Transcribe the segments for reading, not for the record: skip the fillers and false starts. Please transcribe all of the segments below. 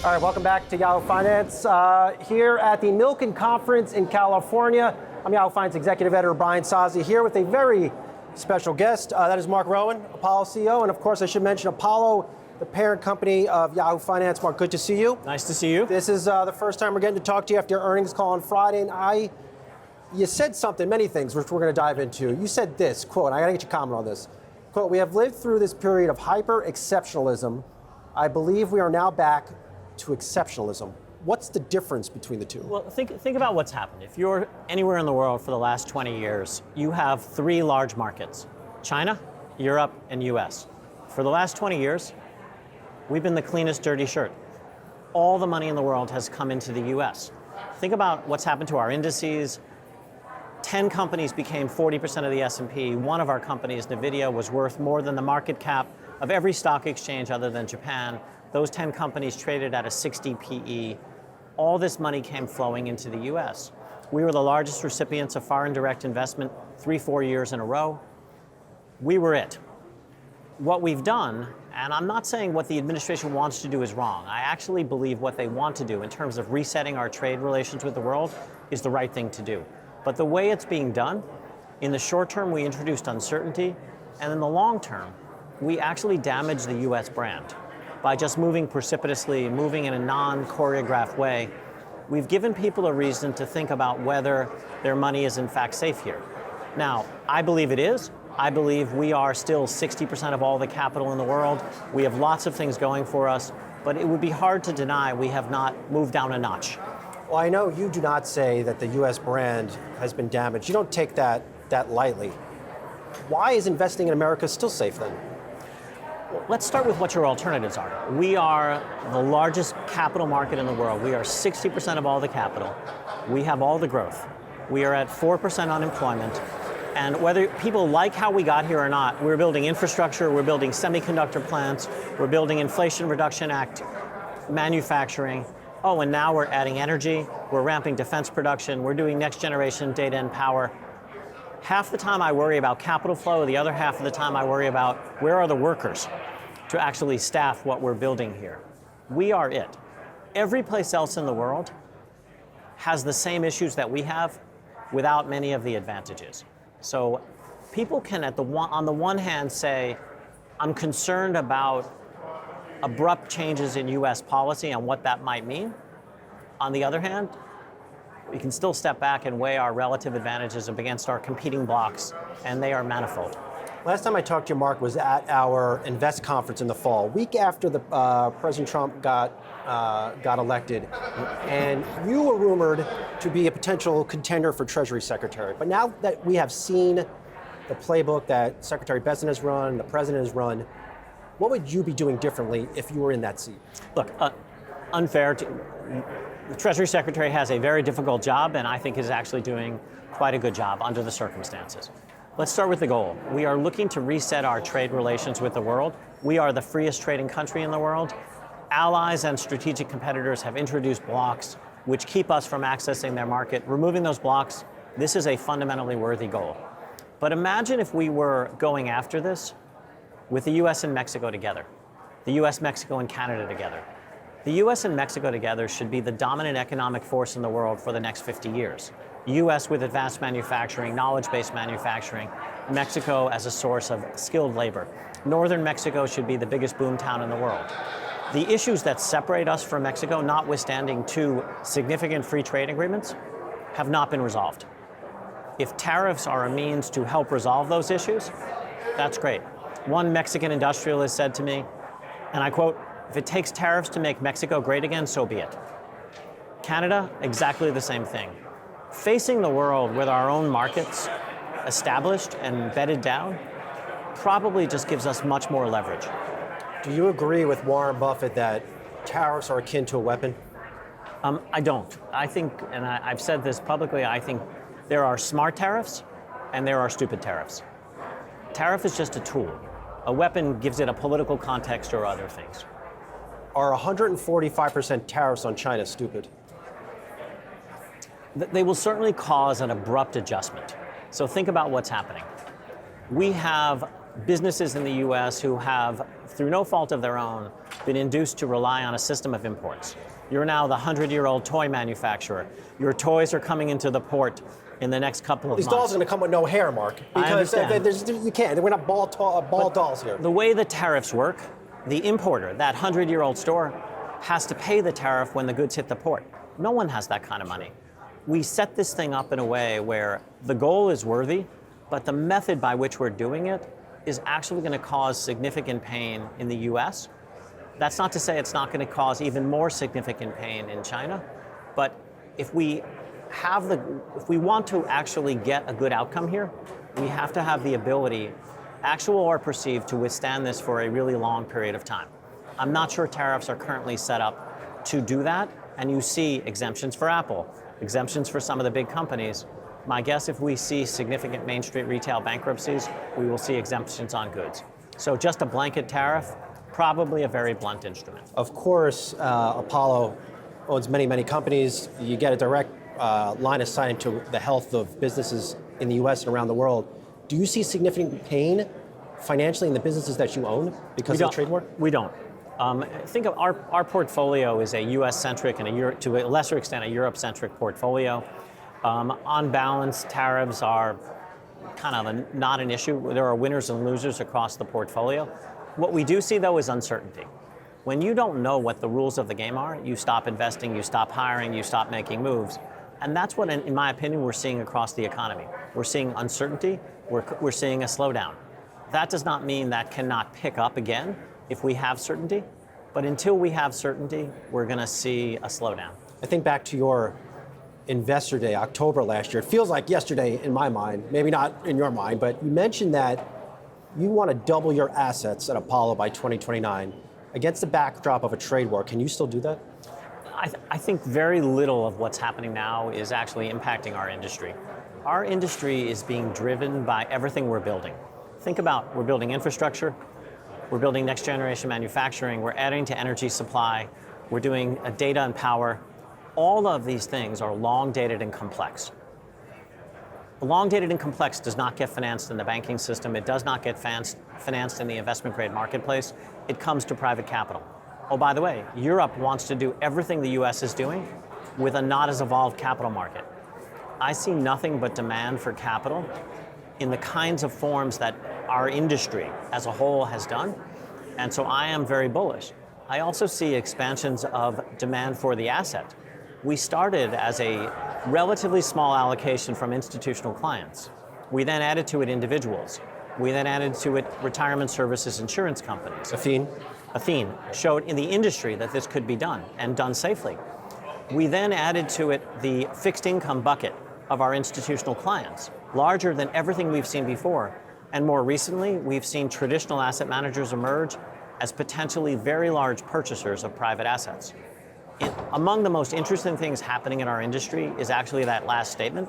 All right, welcome back to Yahoo Finance. Here at the Milken Conference in California, I'm Yahoo Finance Executive Editor Brian Sozzi here with a very special guest. That is Marc Rowan, Apollo CEO. And of course, I should mention Apollo, the parent company of Yahoo Finance. Marc, good to see you. Nice to see you. This is the first time we're getting to talk to you after your earnings call on Friday. And you said something, many things, which we're going to dive into. You said this, quote, I got to get your comment on this. Quote, we have lived through this period of hyper-exceptionalism. I believe we are now back to exceptionalism. What's the difference between the two? Well, think about what's happened. If you're anywhere in the world for the last 20 years, you have three large markets: China, Europe, and US. For the last 20 years, we've been the cleanest dirty shirt. All the money in the world has come into the US. Think about what's happened to our indices. 10 companies became 40% of the S&P. One of our companies, NVIDIA, was worth more than the market cap of every stock exchange other than Japan. Those 10 companies traded at a 60 PE. All this money came flowing into the US. We were the largest recipients of foreign direct investment 3-4 years in a row. We were it. What we've done, and I'm not saying what the administration wants to do is wrong. I actually believe what they want to do in terms of resetting our trade relations with the world is the right thing to do. But the way it's being done, in the short term, we introduced uncertainty, and in the long term, we actually damaged the US brand. By just moving precipitously, moving in a non-choreographed way, we've given people a reason to think about whether their money is in fact safe here. Now, I believe it is. I believe we are still 60% of all the capital in the world. We have lots of things going for us, but it would be hard to deny we have not moved down a notch. Well, I know you do not say that the US brand has been damaged. You don't take that lightly. Why is investing in America still safe then? Let's start with what your alternatives are. We are the largest capital market in the world. We are 60% of all the capital. We have all the growth. We are at 4% unemployment. And whether people like how we got here or not, we're building infrastructure, we're building semiconductor plants, we're building Inflation Reduction Act manufacturing. Oh, and now we're adding energy, we're ramping defense production, we're doing next generation data and power. Half the time I worry about capital flow, the other half of the time I worry about where are the workers to actually staff what we're building here. We are it. Every place else in the world has the same issues that we have without many of the advantages. So people can, on the one hand, say, I'm concerned about abrupt changes in US policy and what that might mean. On the other hand, we can still step back and weigh our relative advantages up against our competing blocks, and they are manifold. Last time I talked to you, Marc, was at our Invest conference in the fall, week after the President Trump got elected, and you were rumored to be a potential contender for Treasury Secretary. But now that we have seen the playbook that Secretary Bessent has run, the President has run, what would you be doing differently if you were in that seat? Look, unfair to... The Treasury Secretary has a very difficult job, and I think is actually doing quite a good job under the circumstances. Let's start with the goal. We are looking to reset our trade relations with the world. We are the freest trading country in the world. Allies and strategic competitors have introduced blocks which keep us from accessing their market. Removing those blocks, this is a fundamentally worthy goal. But imagine if we were going after this with the US and Mexico together, the US, Mexico, and Canada together. The US and Mexico together should be the dominant economic force in the world for the next 50 years. US with advanced manufacturing, knowledge-based manufacturing, Mexico as a source of skilled labor. Northern Mexico should be the biggest boomtown in the world. The issues that separate us from Mexico, notwithstanding two significant free trade agreements, have not been resolved. If tariffs are a means to help resolve those issues, that's great. One Mexican industrialist said to me, and I quote, "If it takes tariffs to make Mexico great again, so be it." Canada, exactly the same thing. Facing the world with our own markets established and bedded down probably just gives us much more leverage. Do you agree with Warren Buffett that tariffs are akin to a weapon? I don't. I think, and I've said this publicly, I think there are smart tariffs and there are stupid tariffs. Tariff is just a tool. A weapon gives it a political context or other things. Are 145% tariffs on China stupid? They will certainly cause an abrupt adjustment. So think about what's happening. We have businesses in the US who have, through no fault of their own, been induced to rely on a system of imports. You're now the 100-year-old toy manufacturer. Your toys are coming into the port in the next couple of months. These dolls are going to come with no hair, Mark. Because you can't. We're not ball dolls here. The way the tariffs work, the importer, that 100-year-old store, has to pay the tariff when the goods hit the port. No one has that kind of money. We set this thing up in a way where the goal is worthy, but the method by which we're doing it is actually going to cause significant pain in the US. That's not to say it's not going to cause even more significant pain in China, but if we want to actually get a good outcome here, we have to have the ability, actual or perceived, to withstand this for a really long period of time. I'm not sure tariffs are currently set up to do that, and you see exemptions for Apple, exemptions for some of the big companies. My guess, if we see significant Main Street retail bankruptcies, we will see exemptions on goods. So just a blanket tariff, probably a very blunt instrument. Of course, Apollo owns many, many companies. You get a direct line of sight into the health of businesses in the US and around the world. Do you see significant pain financially in the businesses that you own because of the trade war? We don't. Think of our portfolio is a US-centric and to a lesser extent a Europe-centric portfolio. On balance, tariffs are kind of not an issue. There are winners and losers across the portfolio. What we do see, though, is uncertainty. When you don't know what the rules of the game are, you stop investing, you stop hiring, you stop making moves. And that's what, in my opinion, we're seeing across the economy. We're seeing uncertainty, we're seeing a slowdown. That does not mean that cannot pick up again if we have certainty, but until we have certainty, we're going to see a slowdown. I think back to your Investor Day, October last year. It feels like yesterday in my mind, maybe not in your mind, but you mentioned that you want to double your assets at Apollo by 2029 against the backdrop of a trade war. Can you still do that? I think very little of what's happening now is actually impacting our industry. Our industry is being driven by everything we're building. Think about, we're building infrastructure, we're building next generation manufacturing, we're adding to energy supply, we're doing data and power. All of these things are long dated and complex. Long dated and complex does not get financed in the banking system. It does not get financed in the investment grade marketplace. It comes to private capital. Oh, by the way, Europe wants to do everything the US is doing with a not as evolved capital market. I see nothing but demand for capital in the kinds of forms that our industry as a whole has done. And so I am very bullish. I also see expansions of demand for the asset. We started as a relatively small allocation from institutional clients. We then added to it individuals. We then added to it retirement services insurance companies. Athene showed in the industry that this could be done and done safely. We then added to it the fixed income bucket of our institutional clients, larger than everything we've seen before. And more recently, we've seen traditional asset managers emerge as potentially very large purchasers of private assets. Among the most interesting things happening in our industry is actually that last statement.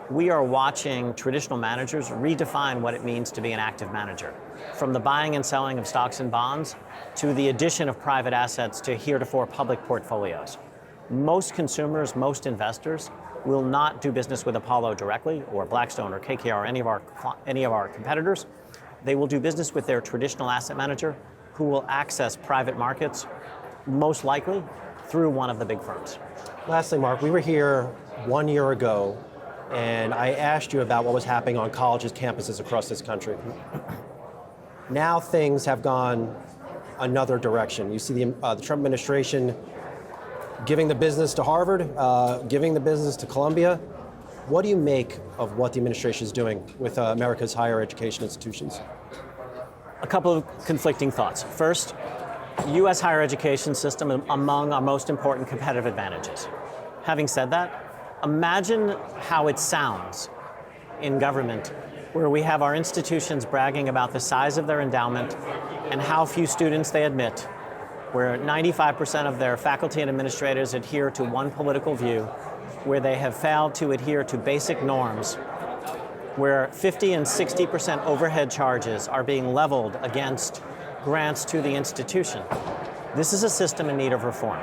We are watching traditional managers redefine what it means to be an active manager, from the buying and selling of stocks and bonds to the addition of private assets to heretofore public portfolios. Most consumers, most investors will not do business with Apollo directly, or Blackstone, or KKR, or any of our competitors. They will do business with their traditional asset manager, who will access private markets, most likely through one of the big firms. Lastly, Mark, we were here 1 year ago, and I asked you about what was happening on colleges' campuses across this country. Now things have gone another direction. You see the Trump administration giving the business to Harvard, giving the business to Columbia. What do you make of what the administration is doing with America's higher education institutions? A couple of conflicting thoughts. First, US higher education system among our most important competitive advantages. Having said that, imagine how it sounds in government, where we have our institutions bragging about the size of their endowment and how few students they admit, where 95% of their faculty and administrators adhere to one political view, where they have failed to adhere to basic norms, where 50 and 60% overhead charges are being leveled against grants to the institution. This is a system in need of reform.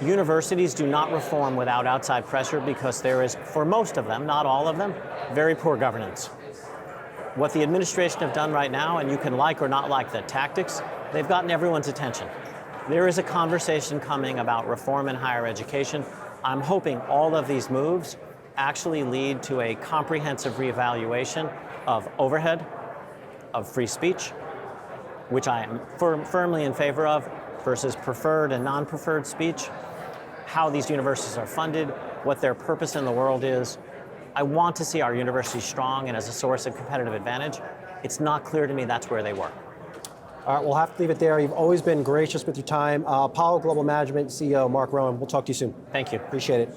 Universities do not reform without outside pressure because there is, for most of them, not all of them, very poor governance. What the administration have done right now, and you can like or not like the tactics, they've gotten everyone's attention. There is a conversation coming about reform in higher education. I'm hoping all of these moves actually lead to a comprehensive reevaluation of overhead, of free speech, which I am firmly in favor of, versus preferred and non-preferred speech, how these universities are funded, what their purpose in the world is. I want to see our universities strong and as a source of competitive advantage. It's not clear to me that's where they work. All right, we'll have to leave it there. You've always been gracious with your time. Apollo Global Management CEO Marc Rowan, we'll talk to you soon. Thank you. Appreciate it.